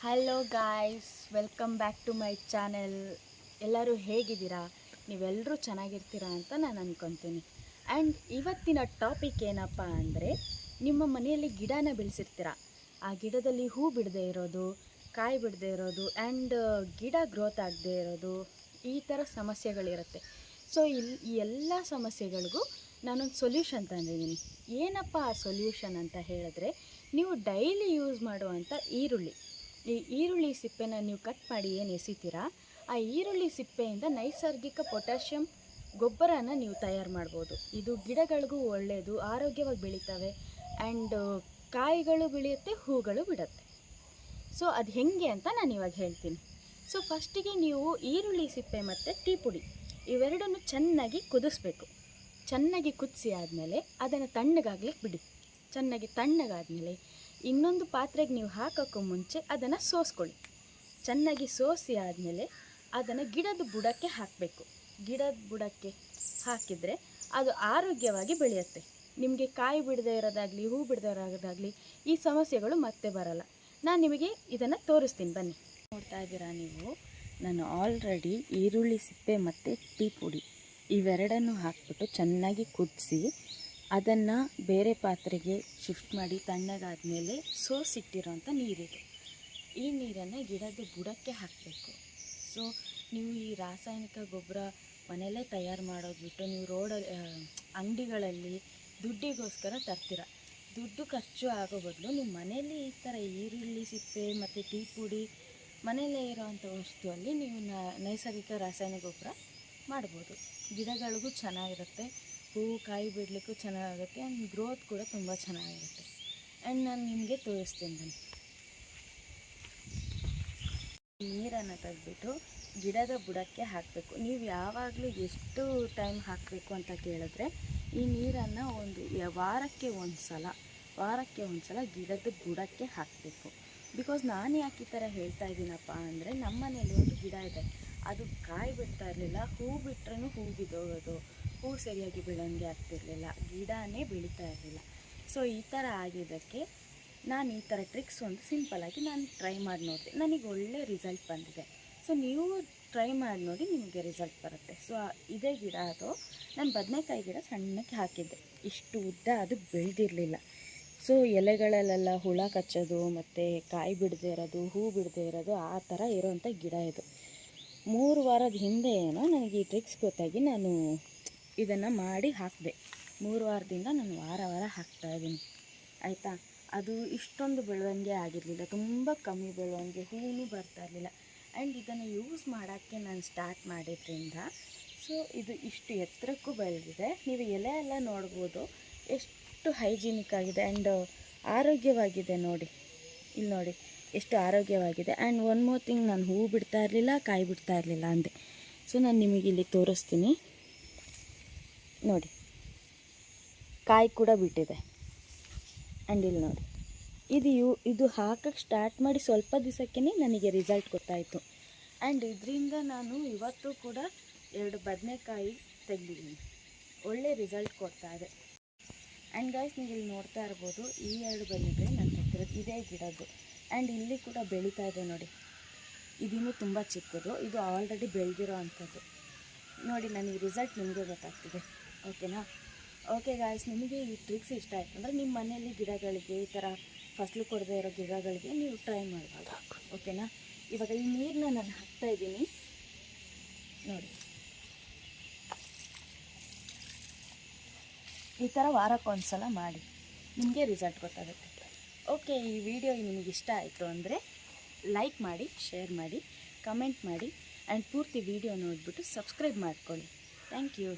Hello guys, welcome back to my channel. ಎಲ್ಲರೂ ಹೇಗಿದ್ದೀರಾ? ನೀವೆಲ್ಲರೂ ಚೆನ್ನಾಗಿರ್ತೀರಾ ಅಂತ ನಾನು ಅಂದ್ಕೊತೀನಿ. ಆ್ಯಂಡ್ ಇವತ್ತಿನ ಟಾಪಿಕ್ ಏನಪ್ಪ ಅಂದರೆ, ನಿಮ್ಮ ಮನೆಯಲ್ಲಿ ಗಿಡನ ಬೆಳೆಸಿರ್ತೀರ, ಆ ಗಿಡದಲ್ಲಿ ಹೂ ಬಿಡದೇ ಇರೋದು, ಕಾಯಿ ಬಿಡದೇ ಇರೋದು ಆ್ಯಂಡ್ ಗಿಡ ಗ್ರೋತ್ ಆಗದೇ ಇರೋದು, ಈ ಥರ ಸಮಸ್ಯೆಗಳಿರುತ್ತೆ. ಸೊ ಈ ಎಲ್ಲ ಸಮಸ್ಯೆಗಳಿಗೂ ನಾನೊಂದು ಸೊಲ್ಯೂಷನ್ ತಂದಿದ್ದೀನಿ. ಏನಪ್ಪ ಆ ಸೊಲ್ಯೂಷನ್ ಅಂತ ಹೇಳಿದ್ರೆ, ನೀವು ಡೈಲಿ ಯೂಸ್ ಮಾಡುವಂಥ ಈ ಈರುಳ್ಳಿ ಸಿಪ್ಪೆನ ನೀವು ಕಟ್ ಮಾಡಿ ಏನು ಎಸಿತೀರಾ, ಆ ಈರುಳ್ಳಿ ಸಿಪ್ಪೆಯಿಂದ ನೈಸರ್ಗಿಕ ಪೊಟ್ಯಾಷಿಯಂ ಗೊಬ್ಬರನ ನೀವು ತಯಾರು ಮಾಡ್ಬೋದು. ಇದು ಗಿಡಗಳಿಗೂ ಒಳ್ಳೆಯದು, ಆರೋಗ್ಯವಾಗಿ ಬೆಳೀತವೆ ಆ್ಯಂಡ್ ಕಾಯಿಗಳು ಬೆಳೆಯುತ್ತೆ, ಹೂಗಳು ಬಿಡುತ್ತೆ. ಸೊ ಅದು ಹೇಗೆ ಅಂತ ನಾನು ಇವಾಗ ಹೇಳ್ತೀನಿ. ಸೊ ಫಸ್ಟಿಗೆ ನೀವು ಈರುಳ್ಳಿ ಸಿಪ್ಪೆ ಮತ್ತು ಟೀ ಪುಡಿ ಇವೆರಡನ್ನು ಚೆನ್ನಾಗಿ ಕುದಿಸ್ಬೇಕು. ಚೆನ್ನಾಗಿ ಕುದಿಸಿ ಆದಮೇಲೆ ಅದನ್ನು ತಣ್ಣಗಾಗ್ಲಿಕ್ಕೆ ಬಿಡಿ. ಚೆನ್ನಾಗಿ ತಣ್ಣಗಾದಮೇಲೆ ಇನ್ನೊಂದು ಪಾತ್ರೆಗೆ ನೀವು ಹಾಕೋಕ್ಕೂ ಮುಂಚೆ ಅದನ್ನು ಸೋಸ್ಕೊಳ್ಳಿ. ಚೆನ್ನಾಗಿ ಸೋಸಿ ಆದಮೇಲೆ ಅದನ್ನು ಗಿಡದ ಬುಡಕ್ಕೆ ಹಾಕಬೇಕು. ಗಿಡದ ಬುಡಕ್ಕೆ ಹಾಕಿದರೆ ಅದು ಆರೋಗ್ಯವಾಗಿ ಬೆಳೆಯುತ್ತೆ. ನಿಮಗೆ ಕಾಯಿ ಬಿಡದೇ ಇರೋದಾಗಲಿ, ಹೂ ಬಿಡದೇ ಇರೋದಾಗಲಿ ಈ ಸಮಸ್ಯೆಗಳು ಮತ್ತೆ ಬರಲ್ಲ. ನಾನು ನಿಮಗೆ ಇದನ್ನು ತೋರಿಸ್ತೀನಿ, ಬನ್ನಿ. ನೋಡ್ತಾ ಇದ್ದೀರಾ ನೀವು, ನಾನು ಆಲ್ರೆಡಿ ಈರುಳ್ಳಿ ಸಿಪ್ಪೆ ಮತ್ತು ಟೀ ಪುಡಿ ಇವೆರಡನ್ನು ಹಾಕ್ಬಿಟ್ಟು ಚೆನ್ನಾಗಿ ಕುದಿಸಿ ಅದನ್ನು ಬೇರೆ ಪಾತ್ರೆಗೆ ಶಿಫ್ಟ್ ಮಾಡಿ ತಣ್ಣಗಾದಮೇಲೆ ಸೋಸಿಟ್ಟಿರೋಂಥ ನೀರಿದೆ. ಈ ನೀರನ್ನು ಗಿಡದ ಬುಡಕ್ಕೆ ಹಾಕಬೇಕು. ಸೊ ನೀವು ಈ ರಾಸಾಯನಿಕ ಗೊಬ್ಬರ ಮನೆಯಲ್ಲೇ ತಯಾರು ಮಾಡೋದು ಬಿಟ್ಟು ನೀವು ಅಂಗಡಿಗಳಲ್ಲಿ ದುಡ್ಡಿಗೋಸ್ಕರ ತರ್ತೀರ. ದುಡ್ಡು ಖರ್ಚು ಆಗೋ ಬದಲು ನೀವು ಮನೆಯಲ್ಲಿ ಈ ಥರ ಈರುಳ್ಳಿ ಸಿಪ್ಪೆ ಮತ್ತು ಟೀ ಪುಡಿ ಮನೆಯಲ್ಲೇ ಇರೋವಂಥ ವಸ್ತುವಲ್ಲಿ ನೀವು ನೈಸರ್ಗಿಕ ರಾಸಾಯನಿಕ ಗೊಬ್ಬರ ಮಾಡ್ಬೋದು. ಗಿಡಗಳಿಗೂ ಚೆನ್ನಾಗಿರುತ್ತೆ, ಹೂವು ಕಾಯಿ ಬಿಡಲಿಕ್ಕೂ ಚೆನ್ನಾಗುತ್ತೆ ಆ್ಯಂಡ್ ಗ್ರೋತ್ ಕೂಡ ತುಂಬ ಚೆನ್ನಾಗಿರುತ್ತೆ. ಆ್ಯಂಡ್ ನಾನು ನಿಮಗೆ ತೋರಿಸ್ತೀನಿ ಬನ್ನಿ. ನೀರನ್ನು ತೆಗೆದ್ಬಿಟ್ಟು ಗಿಡದ ಬುಡಕ್ಕೆ ಹಾಕಬೇಕು. ನೀವು ಯಾವಾಗಲೂ ಎಷ್ಟು ಟೈಮ್ ಹಾಕಬೇಕು ಅಂತ ಕೇಳಿದ್ರೆ, ಈ ನೀರನ್ನು ವಾರಕ್ಕೆ ಒಂದು ಸಲ ಗಿಡದ ಬುಡಕ್ಕೆ ಹಾಕಬೇಕು. ಬಿಕಾಸ್ ನಾನು ಯಾಕೆ ಈ ಥರ ಹೇಳ್ತಾ ಇದ್ದೀನಪ್ಪ ಅಂದರೆ, ನಮ್ಮ ಮನೇಲಿ ಒಂದು ಗಿಡ ಇದೆ, ಅದು ಕಾಯಿ ಬಿಡ್ತಾ ಇರಲಿಲ್ಲ, ಹೂ ಬಿಟ್ರೂ ಹೂ ಬಿದ್ದೋಗೋದು, ಹೂ ಸರಿಯಾಗಿ ಬೆಳವಣಿಗೆ ಆಗ್ತಿರಲಿಲ್ಲ, ಗಿಡನೇ ಬೆಳೀತಾ ಇರಲಿಲ್ಲ. ಸೊ ಈ ಥರ ಆಗಿದ್ದಕ್ಕೆ ನಾನು ಈ ಥರ ಟ್ರಿಕ್ಸ್ ಒಂದು ಸಿಂಪಲ್ಲಾಗಿ ನಾನು ಟ್ರೈ ಮಾಡಿ ನೋಡಿದೆ, ನನಗೆ ಒಳ್ಳೆ ರಿಸಲ್ಟ್ ಬಂದಿದೆ. ಸೊ ನೀವು ಟ್ರೈ ಮಾಡಿ ನೋಡಿ, ನಿಮಗೆ ರಿಸಲ್ಟ್ ಬರುತ್ತೆ. ಸೊ ಇದೇ ಗಿಡ, ಅದು ನಾನು ಬದನೆಕಾಯಿ ಗಿಡ ಸಣ್ಣಕ್ಕೆ ಹಾಕಿದ್ದೆ, ಇಷ್ಟು ಉದ್ದ ಅದು ಬೆಳೆದಿರಲಿಲ್ಲ. ಸೊ ಎಲೆಗಳಲ್ಲೆಲ್ಲ ಹುಳ ಕಚ್ಚೋದು ಮತ್ತು ಕಾಯಿ ಬಿಡದೇ ಇರೋದು, ಹೂ ಬಿಡದೇ ಇರೋದು, ಆ ಥರ ಇರೋವಂಥ ಗಿಡ ಇದು. 3 ವಾರದ ಹಿಂದೆ ಏನೋ ನನಗೆ ಈ ಟ್ರಿಕ್ಸ್ ಗೊತ್ತಾಗಿ ನಾನು ಇದನ್ನು ಮಾಡಿ ಹಾಕಿದೆ. 3 ವಾರದಿಂದ ನಾನು ವಾರ ಹಾಕ್ತಾಯಿದ್ದೀನಿ, ಆಯಿತಾ. ಅದು ಇಷ್ಟೊಂದು ಬೆಳವಣಿಗೆ ಆಗಿರಲಿಲ್ಲ, ತುಂಬ ಕಮ್ಮಿ ಬೆಳವಣಿಗೆ, ಹೂವು ಬರ್ತಾ ಇರಲಿಲ್ಲ. ಆ್ಯಂಡ್ ಇದನ್ನು ಯೂಸ್ ಮಾಡೋಕ್ಕೆ ನಾನು ಸ್ಟಾರ್ಟ್ ಮಾಡಿದ್ರಿಂದ ಸೊ ಇದು ಇಷ್ಟು ಎತ್ತರಕ್ಕೂ ಬೆಳೆದಿದೆ. ನೀವು ಎಲೆ ಎಲ್ಲ ನೋಡ್ಬೋದು, ಎಷ್ಟು ಹೈಜಿನಿಕ್ ಆಗಿದೆ ಆ್ಯಂಡ್ ಆರೋಗ್ಯವಾಗಿದೆ. ನೋಡಿ, ಇಲ್ಲಿ ನೋಡಿ ಎಷ್ಟು ಆರೋಗ್ಯವಾಗಿದೆ. ಆ್ಯಂಡ್ ಒನ್ ಮೋರ್ ಥಿಂಗ್, ನಾನು ಹೂ ಬಿಡ್ತಾ ಇರಲಿಲ್ಲ, ಕಾಯಿ ಬಿಡ್ತಾ ಇರಲಿಲ್ಲ ಅಂದೆ. ಸೊ ನಾನು ನಿಮಗೆ ಇಲ್ಲಿ ತೋರಿಸ್ತೀನಿ ನೋಡಿ, ಕಾಯಿ ಕೂಡ ಬಿಟ್ಟಿದೆ. ಆ್ಯಂಡ್ ಇಲ್ಲಿ ನೋಡಿ, ಇದು ಹಾಕಕ್ಕೆ ಸ್ಟಾರ್ಟ್ ಮಾಡಿ ಸ್ವಲ್ಪ ದಿವಸಕ್ಕೇ ನನಗೆ ರಿಸಲ್ಟ್ ಗೊತ್ತಾಯಿತು. ಆ್ಯಂಡ್ ಇದರಿಂದ ನಾನು ಇವತ್ತು ಕೂಡ 2 ಬದನೆಕಾಯಿ ತೆಗೆದಿದ್ದೀನಿ, ಒಳ್ಳೆ ರಿಸಲ್ಟ್ ಕೊಡ್ತಾ ಇದೆ. ಆ್ಯಂಡ್ ಗೈಸ್, ನೀವು ಇಲ್ಲಿ ನೋಡ್ತಾ ಇರ್ಬೋದು, ಈ 2 ಬದನೆಕಾಯಿ ನಾನು ತೆಗೆದಿರೋದು ಇದೇ ಗಿಡದ್ದು. ಆ್ಯಂಡ್ ಇಲ್ಲಿ ಕೂಡ ಬೆಳೀತಾ ಇದೆ ನೋಡಿ, ಇದೂ ತುಂಬ ಚಿಕ್ಕದು, ಇದು ಆಲ್ರೆಡಿ ಬೆಳೆದಿರೋ ಅಂಥದ್ದು. ನೋಡಿ, ನನಗೆ ರಿಸಲ್ಟ್ ನಿಮಗೆ ಗೊತ್ತಾಗ್ತಿದೆ, ಓಕೆನಾ. ಓಕೆ ಗಾಯ್ಸ್, ನಿಮಗೆ ಈ ಟ್ರಿಕ್ಸ್ ಇಷ್ಟ ಆಯಿತು ಅಂದರೆ ನಿಮ್ಮ ಮನೆಯಲ್ಲಿ ಗಿಡಗಳಿಗೆ ಈ ಥರ ಫಸಲು ಕೊಡದೇ ಇರೋ ಗಿಡಗಳಿಗೆ ನೀವು ಟ್ರೈ ಮಾಡ್ಬೋದು, ಓಕೆನಾ. ಇವಾಗ ಈ ನೀರನ್ನ ನಾನು ಹಾಕ್ತಾಯಿದ್ದೀನಿ ನೋಡಿ, ಈ ಥರ ವಾರಕ್ಕೊಂದು ಸಲ ಮಾಡಿ, ನಿಮಗೆ ರಿಸಲ್ಟ್ ಗೊತ್ತಾಗುತ್ತೆ. ಓಕೆ, ಈ ವಿಡಿಯೋ ನಿಮಗೆ ಇಷ್ಟ ಆಯಿತು ಅಂದರೆ ಲೈಕ್ ಮಾಡಿ, ಶೇರ್ ಮಾಡಿ, ಕಮೆಂಟ್ ಮಾಡಿ ಆ್ಯಂಡ್ ಪೂರ್ತಿ ವಿಡಿಯೋ ನೋಡಿಬಿಟ್ಟು ಸಬ್ಸ್ಕ್ರೈಬ್ ಮಾಡ್ಕೊಳ್ಳಿ. Thank you.